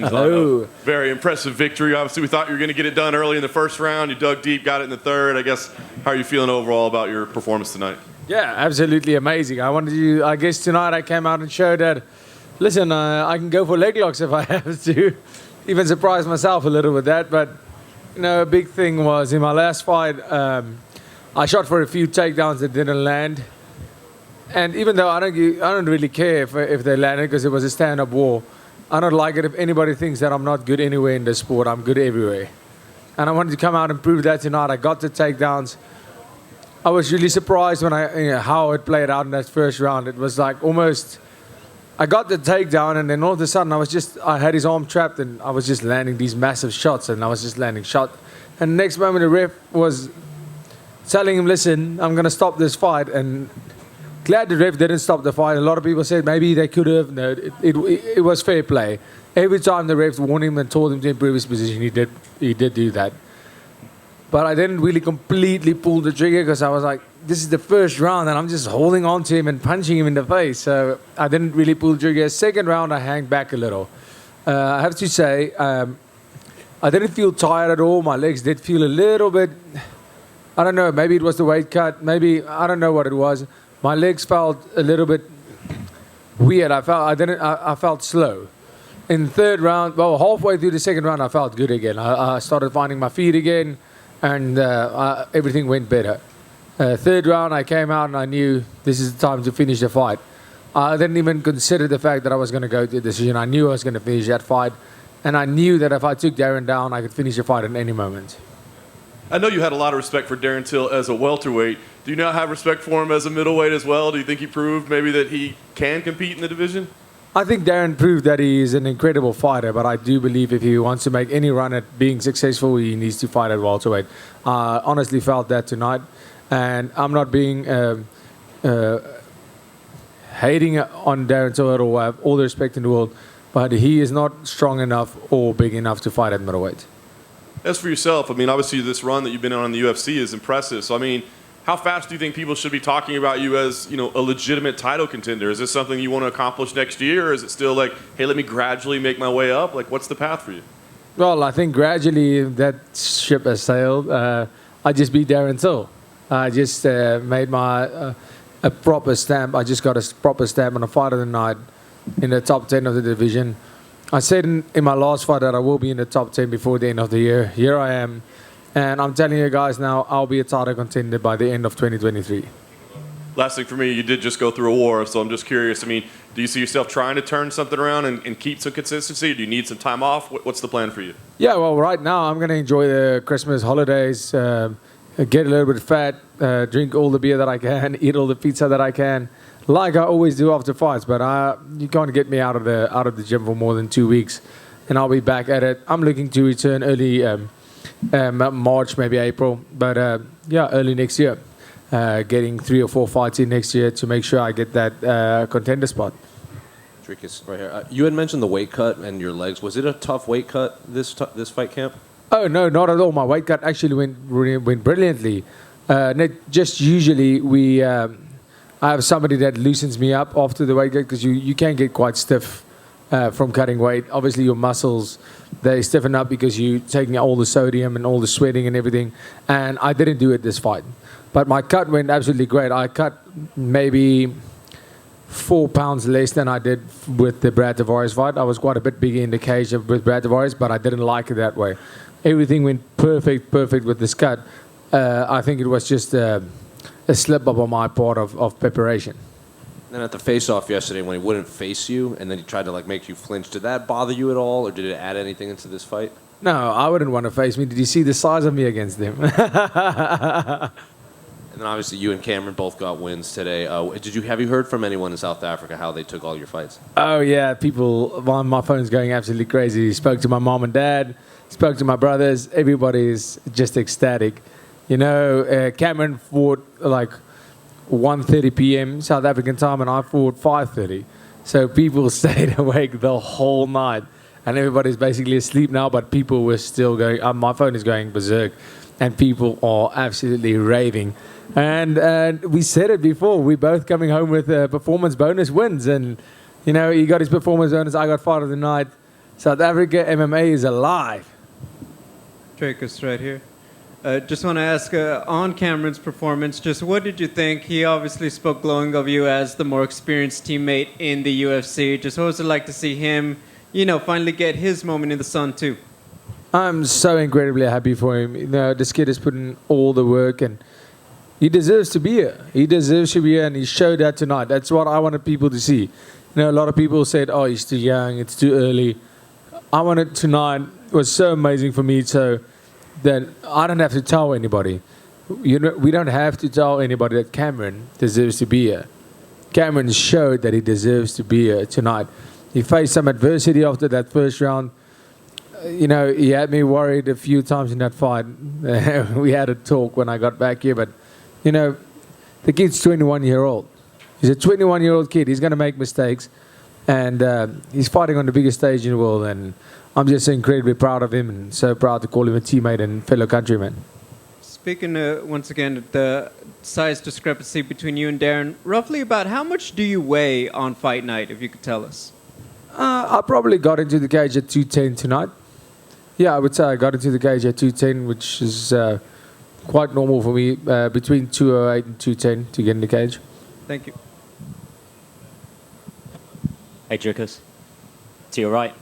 Hello. Very impressive victory. Obviously, we thought you were going to get it done early in the first round. You dug deep, got it in the third. I guess, how are you feeling overall about your performance tonight? Yeah, absolutely amazing. I guess tonight I came out and showed that, listen, I can go for leg locks if I have to. Even surprised myself a little with that. But, you know, a big thing was in my last fight, I shot for a few takedowns that didn't land. And even though I don't really care if they landed because it was a stand-up war, I don't like it if anybody thinks that I'm not good anywhere in the sport. I'm good everywhere. And I wanted to come out and prove that tonight. I got the takedowns. I was really surprised when how it played out in that first round. It was like almost, I got the takedown and then all of a sudden I had his arm trapped and I was just landing these massive shots and I was just landing shot. And the next moment the ref was telling him, listen, I'm going to stop this fight. And glad the ref didn't stop the fight. A lot of people said maybe they could have. No, it was fair play. Every time the refs warned him and told him to improve his position, he did do that. But I didn't really completely pull the trigger because I was like, this is the first round and I'm just holding on to him and punching him in the face. So I didn't really pull the trigger. Second round, I hang back a little. I have to say, I didn't feel tired at all. My legs did feel a little bit, I don't know, maybe it was the weight cut. Maybe, I don't know what it was. My legs felt a little bit weird. I felt slow. In the third round, well, halfway through the second round, I felt good again. I started finding my feet again, and everything went better. Third round, I came out and I knew this is the time to finish the fight. I didn't even consider the fact that I was going to go to the decision. I knew I was going to finish that fight, and I knew that if I took Darren down, I could finish the fight at any moment. I know you had a lot of respect for Darren Till as a welterweight. Do you now have respect for him as a middleweight as well? Do you think he proved maybe that he can compete in the division? I think Darren proved that he is an incredible fighter, but I do believe if he wants to make any run at being successful, he needs to fight at welterweight. I honestly felt that tonight, and I'm not being hating on Darren Till at all. I have all the respect in the world, but he is not strong enough or big enough to fight at middleweight. As for yourself, I mean, obviously this run that you've been on in the UFC is impressive. So, I mean, how fast do you think people should be talking about you as, you know, a legitimate title contender? Is this something you want to accomplish next year, or is it still like, hey, let me gradually make my way up? Like, what's the path for you? Well, I think gradually that ship has sailed. I just beat Darren Till. I just made my a proper stamp. I just got a proper stamp on a fight of the night in the top 10 of the division. I said in my last fight that I will be in the top 10 before the end of the year. Here I am. And I'm telling you guys now, I'll be a title contender by the end of 2023. Last thing for me, you did just go through a war, so I'm just curious. I mean, do you see yourself trying to turn something around and keep some consistency? Or do you need some time off? What's the plan for you? Yeah, well, right now I'm going to enjoy the Christmas holidays, get a little bit fat, drink all the beer that I can, eat all the pizza that I can, like I always do after fights. But you can't get me out of the gym for more than 2 weeks, and I'll be back at it. I'm looking to return early March, maybe April, but yeah, early next year. Getting 3 or 4 fights in next year to make sure I get that contender spot. Dricus, right here. You had mentioned the weight cut and your legs. Was it a tough weight cut this fight camp? Oh no, not at all. My weight cut actually went brilliantly. Just usually I have somebody that loosens me up after the weight cut because you can get quite stiff from cutting weight. Obviously your muscles, they stiffen up because you're taking all the sodium and all the sweating and everything. And I didn't do it this fight. But my cut went absolutely great. I cut maybe 4 pounds less than I did with the Brad Tavares fight. I was quite a bit bigger in the cage with Brad Tavares, but I didn't like it that way. Everything went perfect with this cut. I think it was just a slip-up on my part of preparation. Then at the face-off yesterday, when he wouldn't face you, and then he tried to like make you flinch, did that bother you at all, or did it add anything into this fight? No, I wouldn't want to face me. Did you see the size of me against him? And then obviously you and Cameron both got wins today. Have you heard from anyone in South Africa how they took all your fights? Oh yeah, people. My phone's going absolutely crazy. Spoke to my mom and dad. Spoke to my brothers. Everybody's just ecstatic. You know, Cameron fought like 1:30 p.m. South African time, and I fought 5:30. So people stayed awake the whole night, and everybody's basically asleep now. But people were still going. My phone is going berserk, and people are absolutely raving. And we said it before. We're both coming home with performance bonus wins, and you know, he got his performance bonus. I got fight of the night. South Africa MMA is alive. Dricus right here. Just want to ask on Cameron's performance, just what did you think? He obviously spoke glowing of you as the more experienced teammate in the UFC. Just what was it like to see him, finally get his moment in the sun too? I'm so incredibly happy for him. This kid has put in all the work and he deserves to be here. He deserves to be here and he showed that tonight. That's what I wanted people to see. A lot of people said, oh, he's too young, it's too early. I wanted tonight, it was so amazing for me so that I don't have to tell anybody. We don't have to tell anybody that Cameron deserves to be here. Cameron showed that he deserves to be here tonight. He faced some adversity after that first round. He had me worried a few times in that fight. We had a talk when I got back here, but, the kid's 21-year-old. He's a 21-year-old kid. He's going to make mistakes. And he's fighting on the biggest stage in the world. And I'm just incredibly proud of him and so proud to call him a teammate and fellow countryman. Speaking once again of the size discrepancy between you and Darren, roughly about how much do you weigh on fight night, if you could tell us? I probably got into the cage at 210 tonight. Yeah, I would say I got into the cage at 210, which is quite normal for me, between 208 and 210 to get in the cage. Thank you. Hey, Dricus. To your right.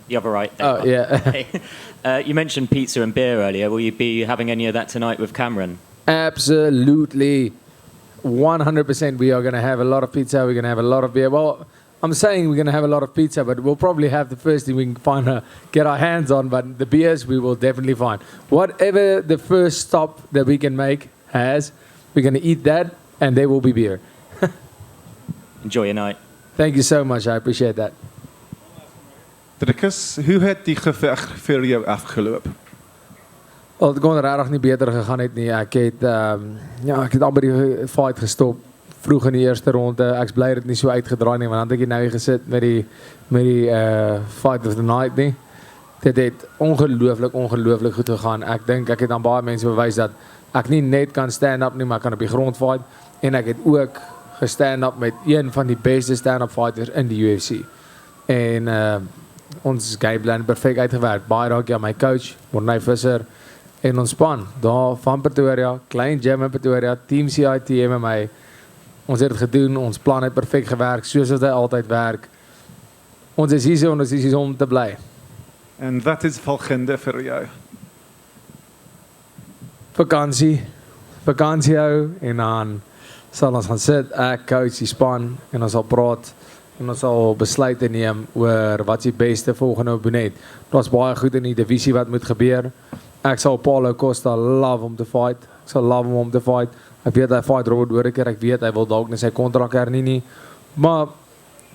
The other right. Oh, yeah. You mentioned pizza and beer earlier. Will you be having any of that tonight with Cameron? Absolutely. 100% we are going to have a lot of pizza. We're going to have a lot of beer. Well, I'm saying we're going to have a lot of pizza, but we'll probably have the first thing we can get our hands on. But the beers we will definitely find. Whatever the first stop that we can make has, we're going to eat that, and there will be beer. Enjoy your night. Thank you so much. I appreciate that. Dricus, hoe het die geveg vir jou afgeloop? Wel, het kon regtig nie beter gegaan het nie. Ek het amper die fight gestop vroeg in die eerste ronde. Ek's bly dit nie so uitgedraai nie, want dan het ek nou hier gesit met die fight of the night nie. Dit het ongelooflik goed gegaan. Ek dink ek het aan baie mense bewys dat ek nie net kan stand up nie, maar ek kan op die grond fight en ek het ook gestand up met een van die beste stand-up fighters in die UFC. En ons gameplan perfect uitgewerk. Baie dankie aan my coach, Morney Visser, en ons span daar van Pretoria, klein gym in Pretoria, Team CIT MMA. Ons het dit gedoen, ons plan het perfect gewerk, soos dit altyd werk. Ons is hier om te bly. En wat is volgende vir jou? Vakansie hou en dan sal ons gaan sit, ek, coach, die span, en ons sal praat, en ons sal besluite neem oor wat die beste volgende opponent. Daar's baie goed in die divisie wat moet gebeur. Ek sal Paulo Costa love om te fight. Ek sal love om te fight. Ek weet hy fight Robert Whittaker, ek weet hy wil dalk nie sy kontrak hernie nie. Maar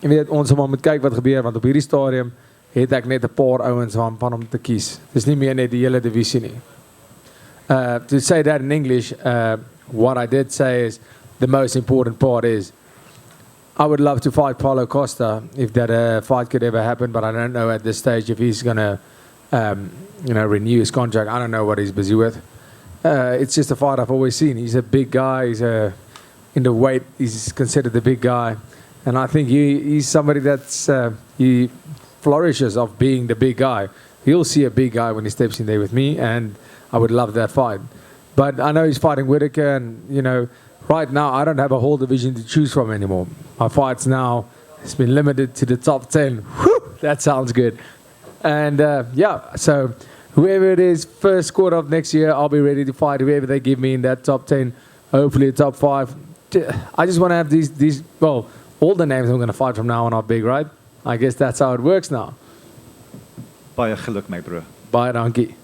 jy weet, ons moet maar kyk wat gebeur, want op hierdie stadium het ek net 'n paar ouens van om te kies. Dis nie meer net die hele divisie nie. To say that in English, what I did say is the most important part is I would love to fight Paulo Costa if that fight could ever happen, but I don't know at this stage if he's going to renew his contract. I don't know what he's busy with. It's just a fight I've always seen. He's a big guy. In the weight, he's considered the big guy. And I think he's somebody he flourishes of being the big guy. He'll see a big guy when he steps in there with me, and I would love that fight. But I know he's fighting Whittaker, and, right now, I don't have a whole division to choose from anymore. My fights now, it's been limited to the top 10. Whew, that sounds good. And, so whoever it is, first quarter of next year, I'll be ready to fight whoever they give me in that top 10, hopefully a top 5. I just want to have all the names I'm going to fight from now on are big, right? I guess that's how it works now. Baie geluk, my bro. Baie dankie.